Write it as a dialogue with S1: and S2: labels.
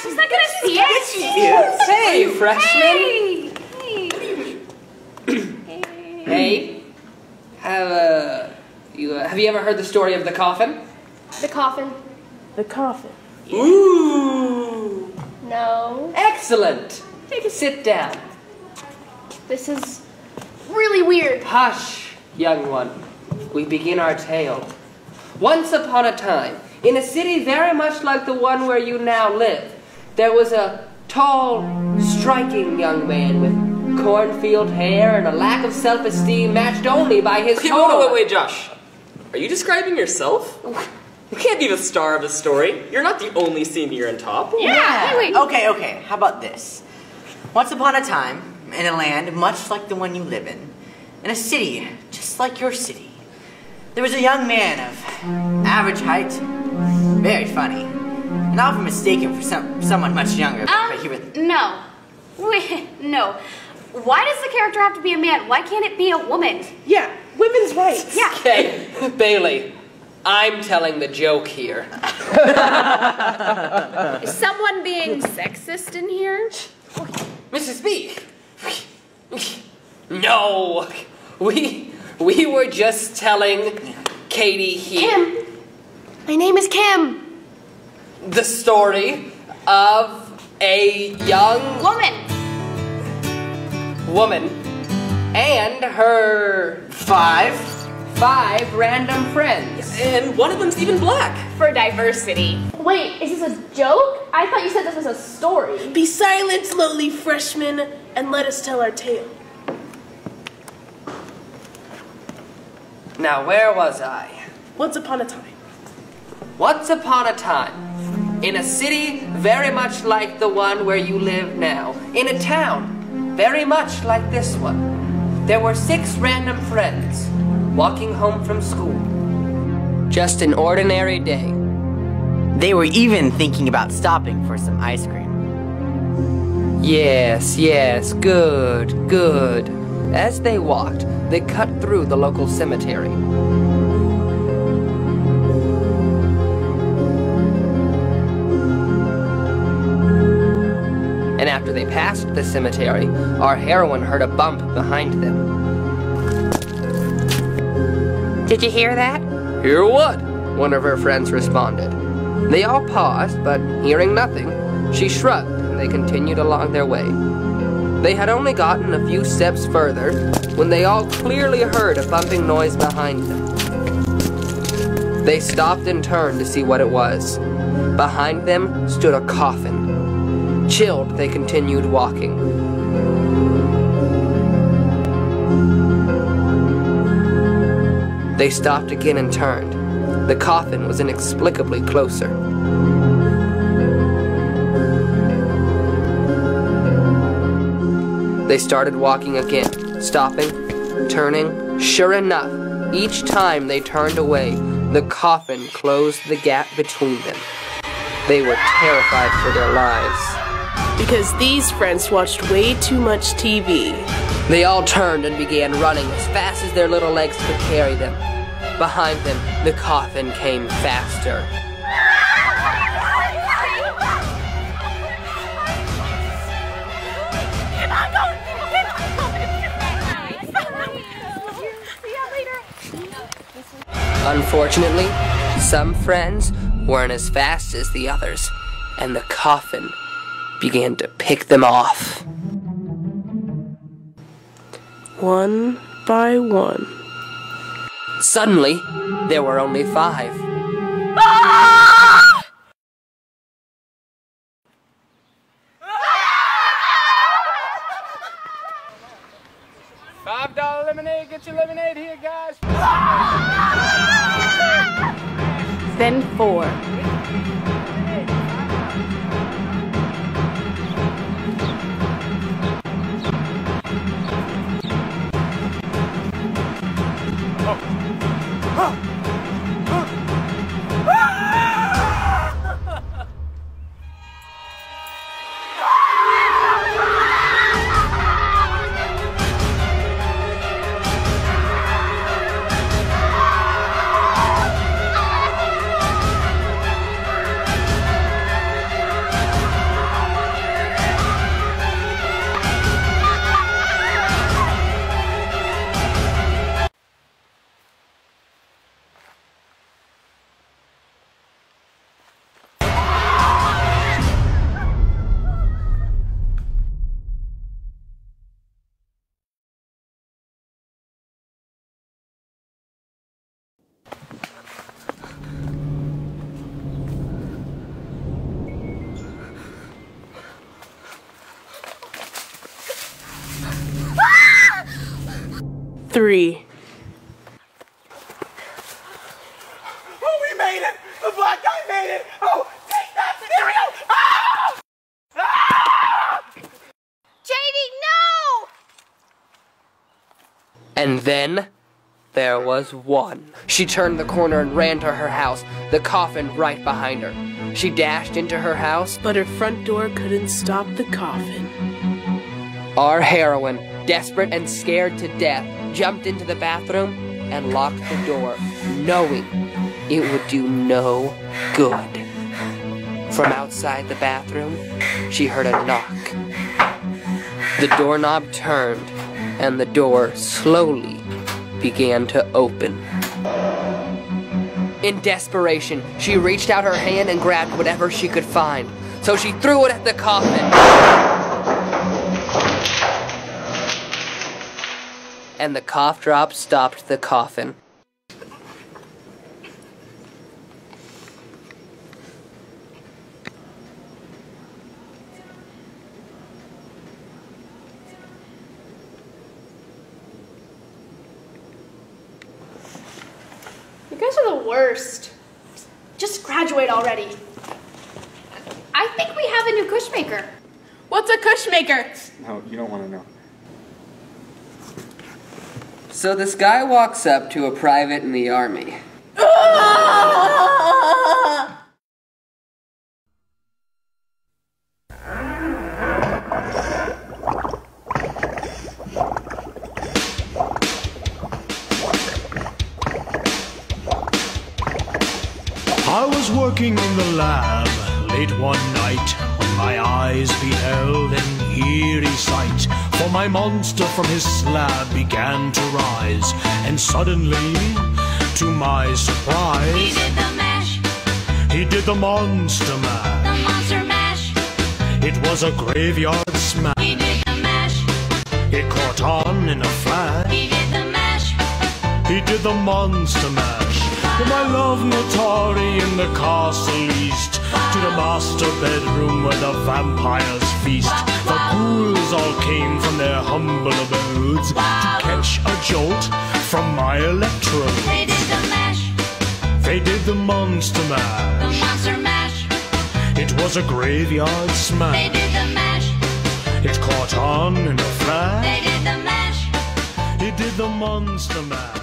S1: she's not gonna see it.
S2: She is.
S3: Hey, freshman.
S1: Hey.
S3: Hey. Have you ever heard the story of the coffin?
S1: The coffin.
S2: The coffin.
S3: Ooh.
S1: No.
S3: Excellent. Take a sit down.
S1: This is really weird.
S3: Hush, young one. We begin our tale. Once upon a time, in a city very much like the one where you now live, there was a tall, striking young man with cornfield hair and a lack of self-esteem matched only by his total...
S4: Wait, Josh. Are you describing yourself? You can't be the star of the story. You're not the only senior in top.
S1: Yeah. Wait.
S2: Okay. How about this? Once upon a time, in a land much like the one you live in a city just like your city, there was a young man of average height, very funny, and often mistaken for someone much younger. But he was...
S1: No. Wait, no. Why does the character have to be a man? Why can't it be a woman?
S2: Yeah, women's rights.
S1: Yeah.
S3: Okay, Bailey, I'm telling the joke here.
S5: Is someone being sexist in here?
S3: Mrs. B. No, we were just telling Katie here
S1: Kim. My name is Kim.
S3: the story of a young woman and her five random friends.
S4: And one of them's even black.
S5: For diversity.
S1: Wait, is this a joke? I thought you said this was a story.
S6: Be silent, lowly freshman, and let us tell our tale.
S3: Now, where was I?
S6: Once upon a time.
S3: Once upon a time, in a city very much like the one where you live now, in a town very much like this one, there were 6 random friends walking home from school. Just an ordinary day.
S2: They were even thinking about stopping for some ice cream.
S3: Yes, good. As they walked, they cut through the local cemetery. And after they passed the cemetery, our heroine heard a bump behind them. Did you hear that? Hear what? One of her friends responded. They all paused, but hearing nothing, she shrugged and they continued along their way. They had only gotten a few steps further when they all clearly heard a bumping noise behind them. They stopped and turned to see what it was. Behind them stood a coffin. Chilled, they continued walking. They stopped again and turned. The coffin was inexplicably closer. They started walking again, stopping, turning. Sure enough, each time they turned away, the coffin closed the gap between them. They were terrified for their lives.
S6: Because these friends watched way too much TV.
S3: They all turned and began running as fast as their little legs could carry them. Behind them, the coffin came faster. Unfortunately, some friends weren't as fast as the others, and the coffin began to pick them off.
S6: One by one.
S3: Suddenly, there were only 5. $5 lemonade, get your lemonade here, guys.
S5: Then 4.
S6: 3.
S7: Oh, we made it! The black guy made it! Oh, take that cereal! Ah! Ah!
S5: JD, no!
S3: And then there was one. She turned the corner and ran to her house, the coffin right behind her. She dashed into her house,
S6: But her front door couldn't stop the coffin.
S3: our heroine, desperate and scared to death, jumped into the bathroom and locked the door, knowing it would do no good. From outside the bathroom, she heard a knock. The doorknob turned, and the door slowly began to open. In desperation, she reached out her hand and grabbed whatever she could find. So she threw it at the coffin. And the cough drop stopped the coffin.
S5: You guys are the worst. Just graduate already.
S1: I think we have a new Cushmaker.
S5: What's a Cushmaker?
S8: No, you don't want to know.
S3: So this guy walks up to a private in the army.
S9: I was working in the lab late one night when my eyes beheld an eerie sight. For my monster from his slab began to rise, and suddenly, to my surprise,
S10: He did the mash,
S9: he did the monster mash.
S10: the monster mash.
S9: It was a graveyard smash.
S10: He did the mash,
S9: It caught on in a flash.
S10: he did the mash.
S9: He did the monster mash. From my love Notari in the castle east to the master bedroom where the vampires feast. The ghouls all came from their humble abodes to catch a jolt from my electrode.
S10: They did the mash,
S9: They did the monster
S10: the
S9: mash.
S10: monster mash.
S9: It was a graveyard
S10: They
S9: smash.
S10: did the mash,
S9: It caught on in a
S10: they
S9: flash.
S10: did the mash.
S9: He did the monster mash.